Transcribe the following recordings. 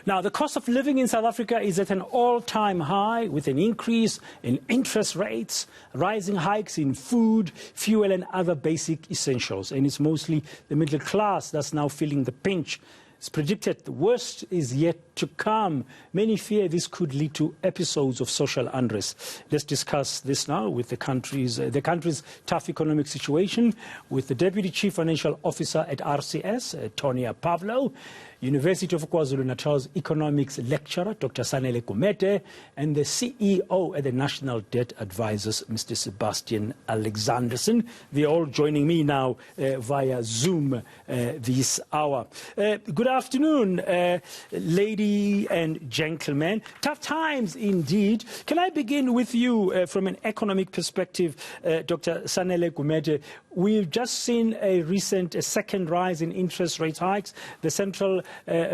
Now, the cost of living in South Africa is at an all-time high, with an increase in interest rates, rising hikes in food, fuel and other basic essentials. And it's mostly the middle class that's now feeling the pinch. It's predicted the worst is yet to come. Many fear this could lead to episodes of social unrest. Let's discuss this now with the country's tough economic situation with the Deputy Chief Financial Officer at RCS, Tonia Pavlo, University of KwaZulu-Natal's Economics Lecturer, Dr. Sanele Gumede, and the CEO at the National Debt Advisors, Mr. Sebastian Alexanderson. They're all joining me now via Zoom this hour. Good afternoon, ladies and gentlemen. Tough times indeed. Can I begin with you from an economic perspective, Dr. Sanele Gumede? We've just seen a second rise in interest rate hikes. The central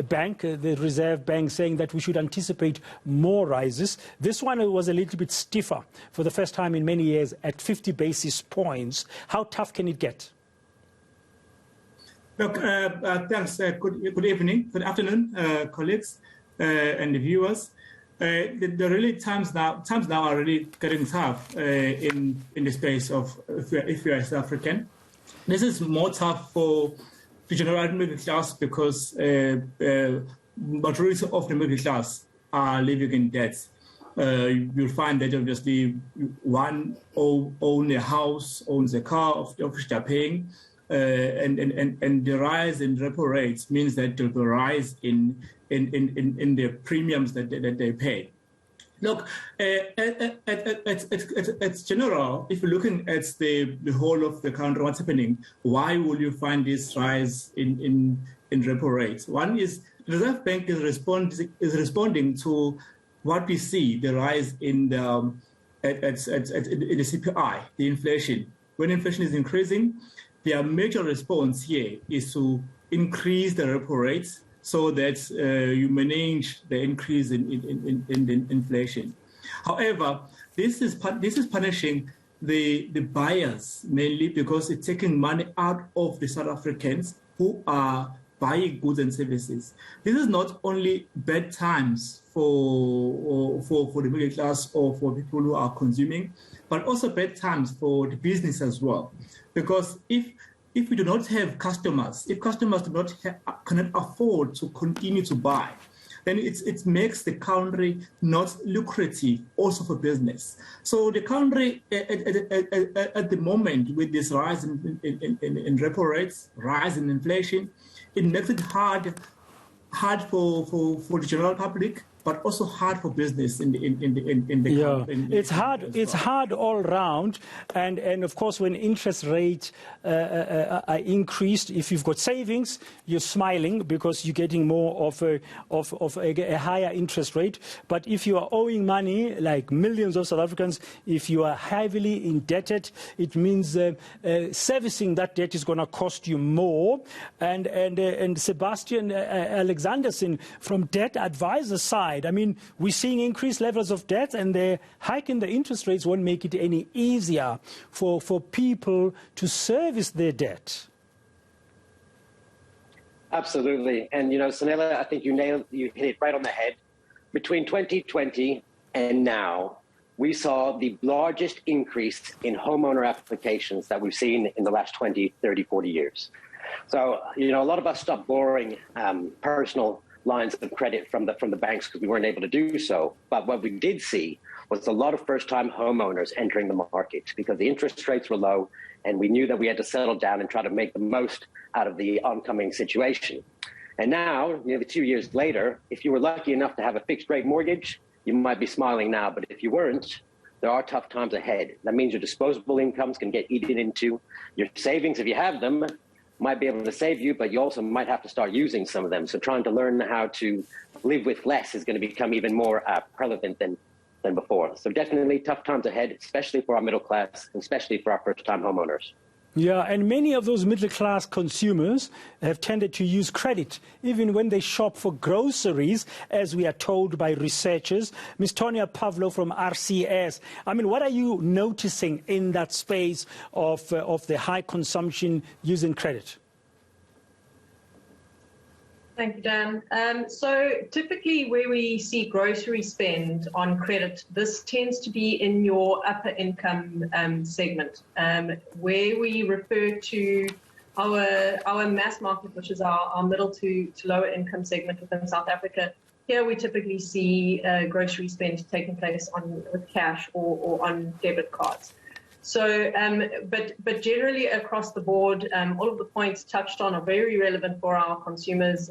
bank, the Reserve Bank, saying that we should anticipate more rises. This one was a little bit stiffer for the first time in many years at 50 basis points. How tough can it get? Look, thanks. Good evening, good afternoon, colleagues and viewers. The really times now are really getting tough in the space of if you are South African. This is more tough for the general middle class because majority of the middle class are living in debt. You'll find that obviously one owns a house, owns a car of which they're paying. And the rise in repo rates means that there will be a rise in the premiums that they pay. Look, it's general. If you're looking at the whole of the country, what's happening? Why will you find this rise in repo rates? One is the Reserve Bank is responding to what we see, the rise in the CPI, the inflation. When inflation is increasing, their major response here is to increase the repo rates so that you manage the increase in inflation. However, this is punishing the buyers mainly because it's taking money out of the South Africans who are buying goods and services. This is not only bad times for the middle class or for people who are consuming, but also bad times for the business as well. Because if we do not have customers, if customers cannot afford to continue to buy, then it makes the country not lucrative also for business. So the country at the moment with this rise in repo rates, rise in inflation, it makes it hard for the general public, but also hard for business in the country. It's hard. It's hard all round, and of course when interest rates are increased, if you've got savings, you're smiling because you're getting more of a higher interest rate. But if you are owing money, like millions of South Africans, if you are heavily indebted, it means servicing that debt is going to cost you more. And Sebastian Alexanderson from Debt Advisors side, I mean, we're seeing increased levels of debt, and the hike in the interest rates won't make it any easier for people to service their debt. Absolutely. And, Sanela, I think you hit it right on the head. Between 2020 and now, we saw the largest increase in homeowner applications that we've seen in the last 20, 30, 40 years. So, a lot of us stopped borrowing personal lines of credit from the banks because we weren't able to do so. But what we did see was a lot of first-time homeowners entering the market because the interest rates were low, and we knew that we had to settle down and try to make the most out of the oncoming situation. And now, 2 years later, if you were lucky enough to have a fixed-rate mortgage, you might be smiling now. But if you weren't, there are tough times ahead. That means your disposable incomes can get eaten into. Your savings, if you have them, might be able to save you, but you also might have to start using some of them. So trying to learn how to live with less is going to become even more relevant than before. So definitely tough times ahead, especially for our middle class, and especially for our first-time homeowners. Yeah, and many of those middle-class consumers have tended to use credit, even when they shop for groceries, as we are told by researchers. Ms. Tonia Pavlo from RCS, I mean, what are you noticing in that space of the high consumption using credit? Thank you, Dan. So typically where we see grocery spend on credit, this tends to be in your upper income segment, where we refer to our mass market, which is our middle to lower income segment within South Africa. Here we typically see grocery spend taking place with cash or on debit cards. So, but generally across the board, all of the points touched on are very relevant for our consumers.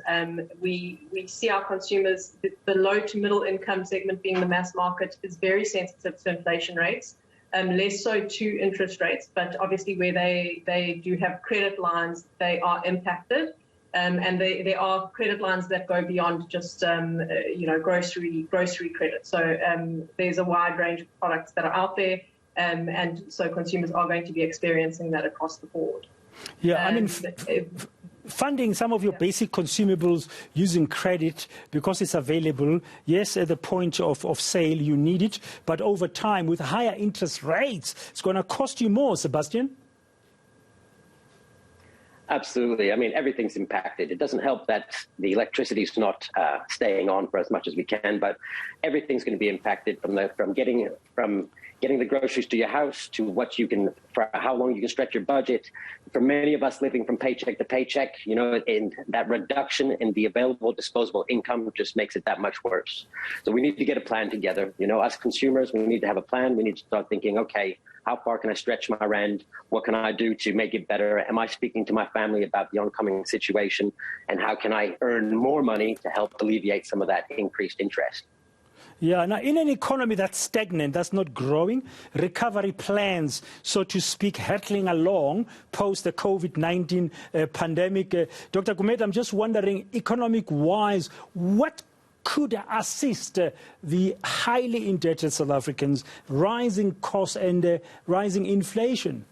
We see our consumers, the low to middle income segment being the mass market, is very sensitive to inflation rates, less so to interest rates. But obviously where they do have credit lines, they are impacted. And there are credit lines that go beyond just, grocery credit. So there's a wide range of products that are out there. And so consumers are going to be experiencing that across the board. Yeah, I mean, funding some of your basic consumables using credit because it's available, yes, at the point of sale you need it, but over time with higher interest rates, it's going to cost you more, Sebastian? Absolutely. I mean, everything's impacted. It doesn't help that the electricity is not staying on for as much as we can, but everything's going to be impacted from getting the groceries to your house to for how long you can stretch your budget. For many of us living from paycheck to paycheck, and that reduction in the available disposable income just makes it that much worse. So we need to get a plan together. Us consumers, we need to have a plan. We need to start thinking, okay, how far can I stretch my rent? What can I do to make it better? Am I speaking to my family about the oncoming situation? And how can I earn more money to help alleviate some of that increased interest? Yeah, now in an economy that's stagnant, that's not growing, recovery plans, so to speak, hurtling along post the COVID-19 pandemic. Dr. Gumede, I'm just wondering, economic-wise, what could assist the highly indebted South Africans, rising costs and rising inflation?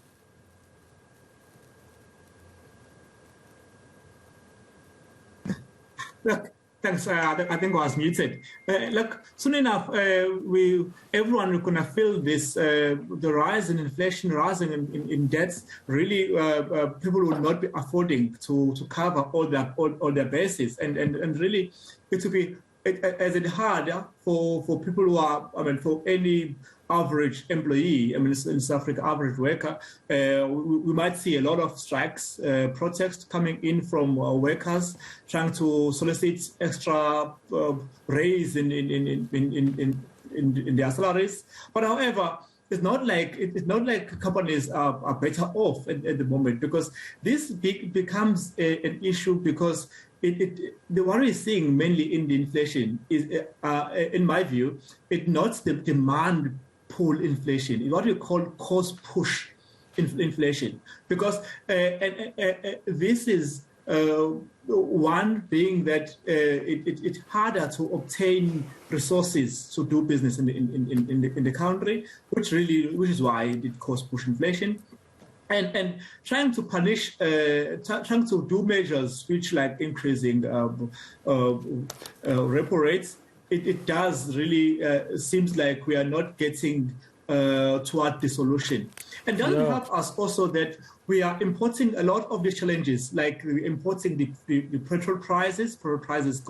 Look, thanks. I think I was muted. Look, soon enough, everyone is going to feel this, the rise in inflation, rising in debts. Really, people will not be affording to cover all their bases, and really, it will be as it harder for people who are, for any average employee, in South Africa, average worker, we might see a lot of strikes, protests coming in from workers trying to solicit extra raise in their salaries. But however, it's not like companies are better off at the moment, because this becomes an issue because the worry is seeing mainly in the inflation is, in my view, it's not the demand pull inflation. It's what you call cost push inflation, because this is one being that it's harder to obtain resources to do business in the country, which is why it cost push inflation. And trying to punish, trying to do measures which like increasing repo rates, it does really seems like we are not getting toward the solution. And doesn't help us also that we are importing a lot of the challenges, like importing the petrol prices. Petrol prices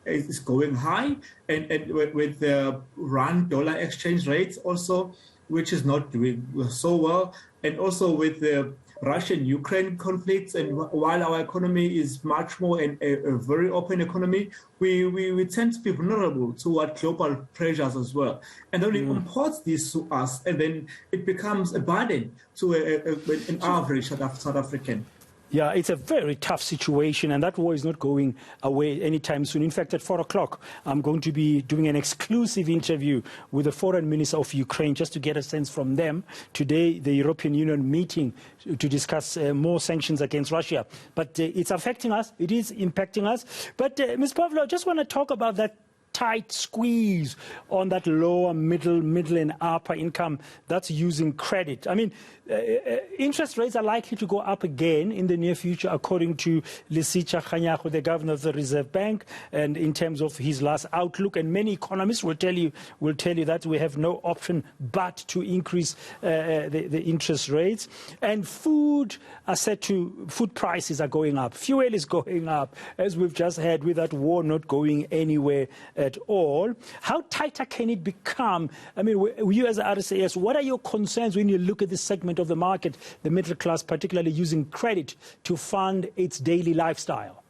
is going high, and with the rand-dollar exchange rates also, which is not doing so well, and also with the Russian-Ukraine conflicts. And while our economy is much more a very open economy, we tend to be vulnerable toward global pressures as well. And then we import this to us, and then it becomes a burden to an average South African. Yeah, it's a very tough situation, and that war is not going away anytime soon. In fact, at 4 o'clock, I'm going to be doing an exclusive interview with the foreign minister of Ukraine, just to get a sense from them. Today, the European Union meeting to discuss more sanctions against Russia. But it's affecting us. It is impacting us. But, Ms. Pavlo, I just want to talk about that tight squeeze on that lower, middle and upper income that's using credit. I mean, interest rates are likely to go up again in the near future, according to Lisicha Kganyago, the governor of the Reserve Bank, and in terms of his last outlook. And many economists will tell you that we have no option but to increase the interest rates. And food prices are going up. Fuel is going up, as we've just had, with that war not going anywhere at all. How tighter can it become? I mean, you as RSAS, what are your concerns when you look at this segment of the market, the middle class, particularly using credit to fund its daily lifestyle?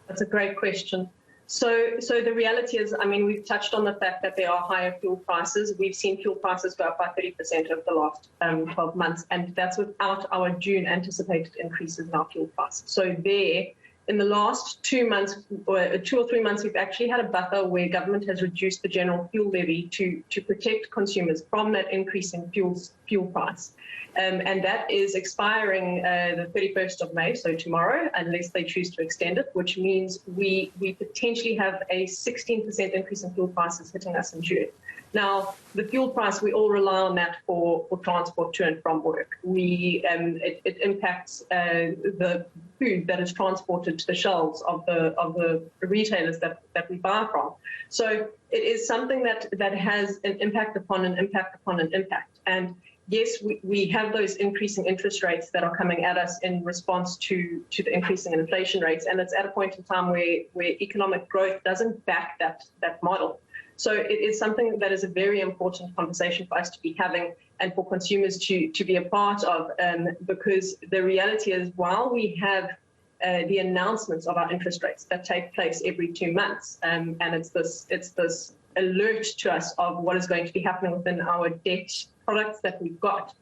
That's a great question. So the reality is, I mean, we've touched on the fact that there are higher fuel prices. We've seen fuel prices go up by 30% over the last 12 months, and that's without our June anticipated increases in our fuel price. So there, in the last 2 months, or 2 or 3 months, we've actually had a buffer where government has reduced the general fuel levy to protect consumers from that increase in fuel price. And that is expiring the 31st of May, so tomorrow, unless they choose to extend it, which means we potentially have a 16% increase in fuel prices hitting us in June. Now, the fuel price, we all rely on that for transport to and from work. It impacts the food that is transported to the shelves of the retailers that we buy from. So it is something that has an impact upon an impact upon an impact. And yes, we have those increasing interest rates that are coming at us in response to the increasing inflation rates. And it's at a point in time where economic growth doesn't back that model. So it is something that is a very important conversation for us to be having and for consumers to be a part of, because the reality is, while we have the announcements of our interest rates that take place every 2 months, and it's this alert to us of what is going to be happening within our debt products that we've got,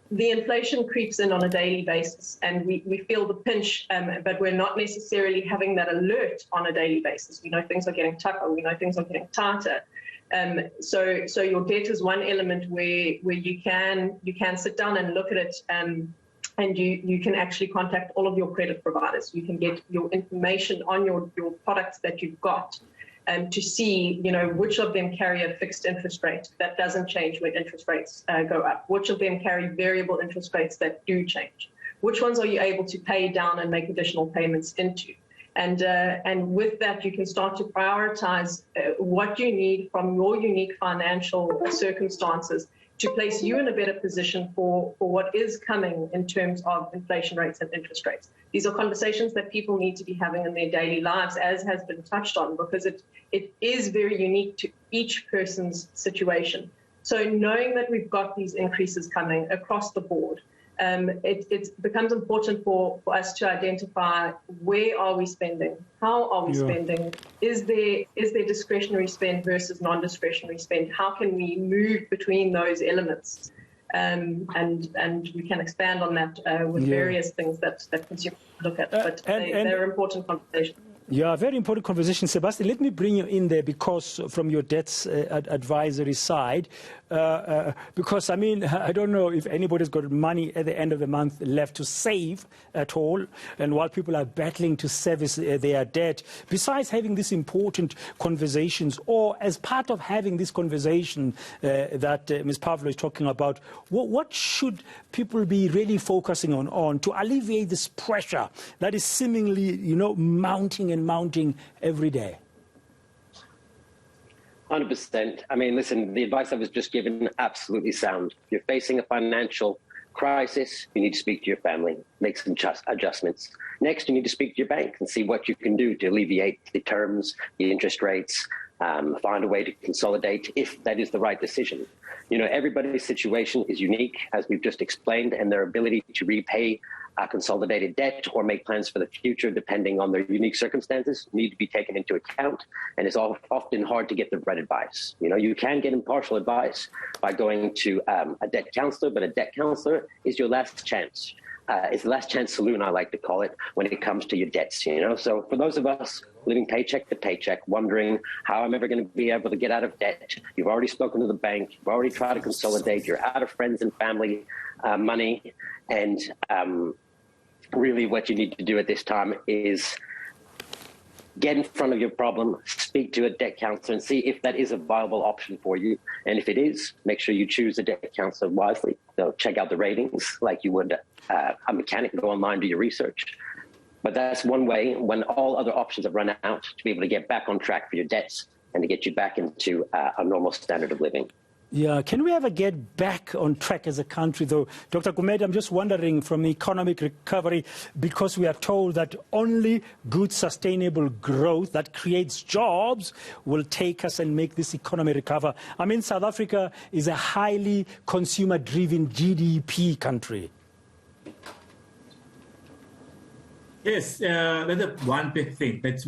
the inflation creeps in on a daily basis, and we feel the pinch, but we're not necessarily having that alert on a daily basis. We know things are getting tougher. We know things are getting tighter. So your debt is one element where you can sit down and look at it, and you can actually contact all of your credit providers. You can get your information on your products that you've got, to see, which of them carry a fixed interest rate that doesn't change when interest rates go up, which of them carry variable interest rates that do change, which ones are you able to pay down and make additional payments into. And with that, you can start to prioritize what you need from your unique financial circumstances to place you in a better position for what is coming in terms of inflation rates and interest rates. These are conversations that people need to be having in their daily lives, as has been touched on, because it is very unique to each person's situation. So knowing that we've got these increases coming across the board, it becomes important for us to identify, where are we spending, how are we spending, is there discretionary spend versus non-discretionary spend, how can we move between those elements, and we can expand on that with various things that consumers look at, but they're important conversations. Yeah, very important conversation. Sebastian, let me bring you in there, because from your debts advisory side, because, I mean, I don't know if anybody's got money at the end of the month left to save at all, and while people are battling to service their debt, besides having these important conversations, or as part of having this conversation that Ms. Pavlo is talking about, what should people be really focusing on to alleviate this pressure that is seemingly, mounting and mounting every day? 100%. I mean, listen, the advice I was just given, absolutely sound. If you're facing a financial crisis, you need to speak to your family, make some adjustments. Next, you need to speak to your bank and see what you can do to alleviate the terms, the interest rates, find a way to consolidate if that is the right decision. Everybody's situation is unique, as we've just explained, and their ability to repay consolidated debt or make plans for the future, depending on their unique circumstances, need to be taken into account. And it's often hard to get the right advice. You can get impartial advice by going to a debt counselor, but a debt counselor is your last chance. It's the last chance saloon, I like to call it, when it comes to your debts. So for those of us living paycheck to paycheck, wondering how I'm ever going to be able to get out of debt, you've already spoken to the bank, you've already tried to consolidate, you're out of friends and family money, and really what you need to do at this time is get in front of your problem, speak to a debt counselor and see if that is a viable option for you. And if it is, make sure you choose a debt counselor wisely. So check out the ratings like you would a mechanic. Go online, do your research. But that's one way, when all other options have run out, to be able to get back on track for your debts and to get you back into a normal standard of living. Yeah, can we ever get back on track as a country, though? Dr. Gumede, I'm just wondering, from economic recovery, because we are told that only good, sustainable growth that creates jobs will take us and make this economy recover. I mean, South Africa is a highly consumer-driven GDP country. Yes, that's one big thing. That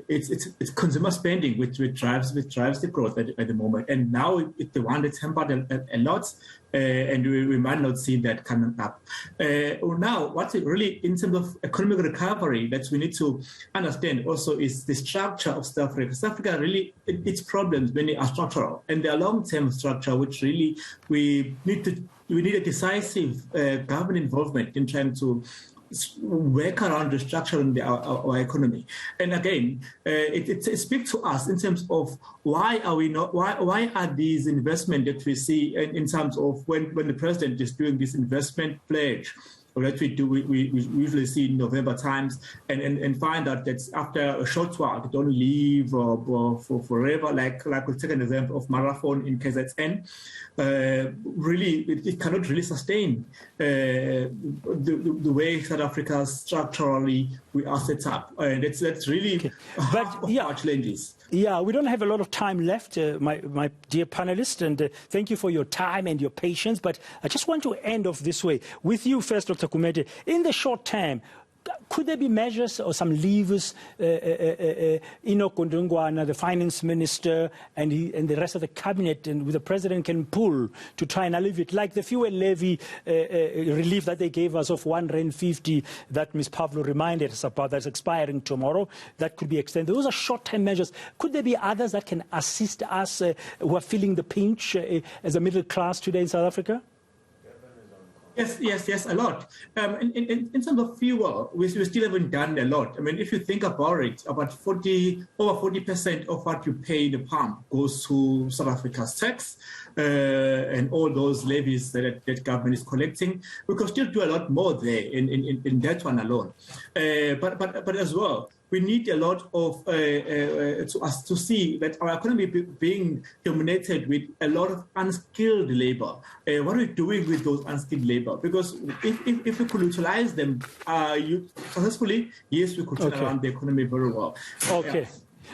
it's consumer spending which drives the growth at the moment, and now it's the one that's hampered a lot, and we might not see that coming up. Now, what's really in terms of economic recovery that we need to understand also is the structure of South Africa. South Africa really, its problems many are structural, and they are long-term structure, which really we need a decisive government involvement in trying to work around restructuring our economy. And again, it speaks to us in terms of why are these investments that we see in terms of when the president is doing this investment pledge, or that we usually see in November times, and find out that after a short while, they don't leave for forever, like we'll take an example of Marathon in KZN. Really, it cannot really sustain the way South Africa structurally we are set up. That's really our challenges. Yeah, we don't have a lot of time left, my dear panelists, and thank you for your time and your patience. But I just want to end off this way. With you first, Dr. Gumede, in the short term, could there be measures or some levers, Enoch Godongwana, the finance minister, and the rest of the cabinet and the president can pull to try and alleviate, like the fuel levy relief that they gave us of R1.50 that Ms. Pavlo reminded us about, that's expiring tomorrow, that could be extended. Those are short-term measures. Could there be others that can assist us who are feeling the pinch as a middle class today in South Africa? Yes, a lot. In terms of fuel, we still haven't done a lot. I mean, if you think about it, about over 40% of what you pay in the pump goes to South Africa's tax and all those levies that government is collecting. We could still do a lot more there in that one alone. But as well, we need a lot of to see that our economy being dominated with a lot of unskilled labor. What are we doing with those unskilled labor? Because if we could utilize them successfully, yes, we could turn around the economy very well. Okay. Yeah.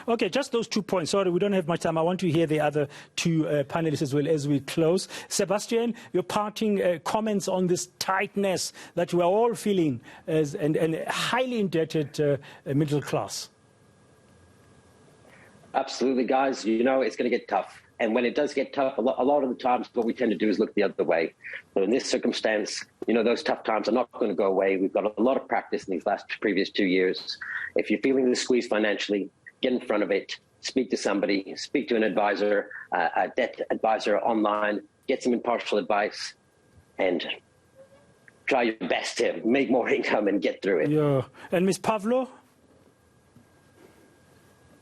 Okay, just those 2 points. Sorry, we don't have much time. I want to hear the other two panelists as well as we close. Sebastian, your parting comments on this tightness that we are all feeling as and highly indebted middle class. Absolutely, guys. You know, it's going to get tough. And when it does get tough, a lot of the times what we tend to do is look the other way. But in this circumstance, you know, those tough times are not going to go away. We've got a lot of practice in these previous 2 years. If you're feeling the squeeze financially, get in front of it, speak to somebody, speak to an advisor, a debt advisor online, get some impartial advice, and try your best to make more income and get through it. Yeah. And Ms. Pavlo?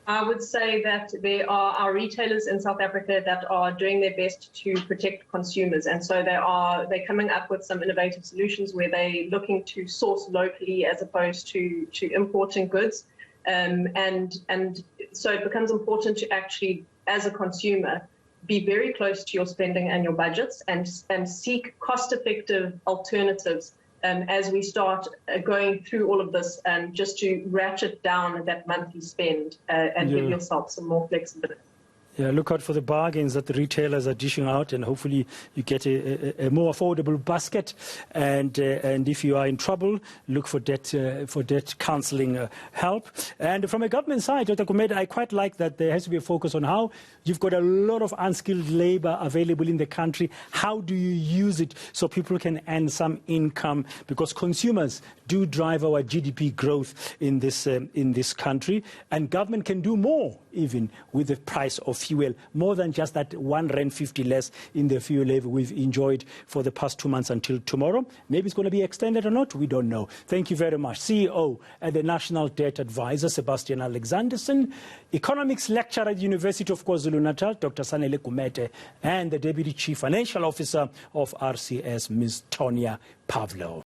I would say that there are our retailers in South Africa that are doing their best to protect consumers. And so they're coming up with some innovative solutions where they're looking to source locally as opposed to importing goods. And so it becomes important to actually, as a consumer, be very close to your spending and your budgets and seek cost-effective alternatives as we start going through all of this, just to ratchet down that monthly spend and give yourself some more flexibility. Yeah, look out for the bargains that the retailers are dishing out, and hopefully you get a more affordable basket. And if you are in trouble, look for debt counselling help. And from a government side, Dr. Gumede, I quite like that there has to be a focus on how you've got a lot of unskilled labour available in the country. How do you use it so people can earn some income? Because consumers do drive our GDP growth in this country, and government can do more even with the price of fuel, more than just that R1.50 less in the fuel levy we've enjoyed for the past 2 months until tomorrow. Maybe it's going to be extended or not, we don't know. Thank you very much. CEO at the National Debt Advisor, Sebastian Alexanderson, Economics Lecturer at the University of KwaZulu-Natal, Dr. Sanele Kumete, and the Deputy Chief Financial Officer of RCS, Ms. Tonya Pavlo.